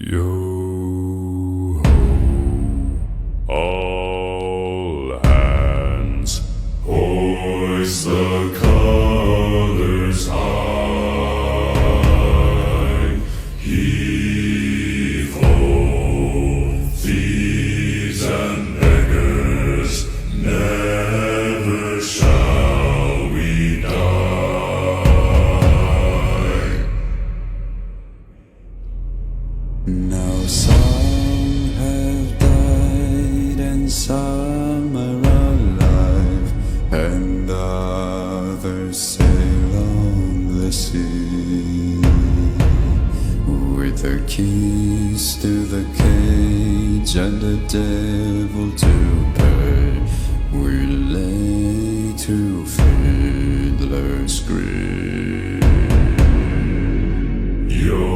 Yo ho, all hands, hoist the colors high. Heave ho, thieves and beggars, never shall we die. Now some have died and some are alive, and others sail on the sea. With the keys to the cage and the devil to pay, we lay to fiddler's grave.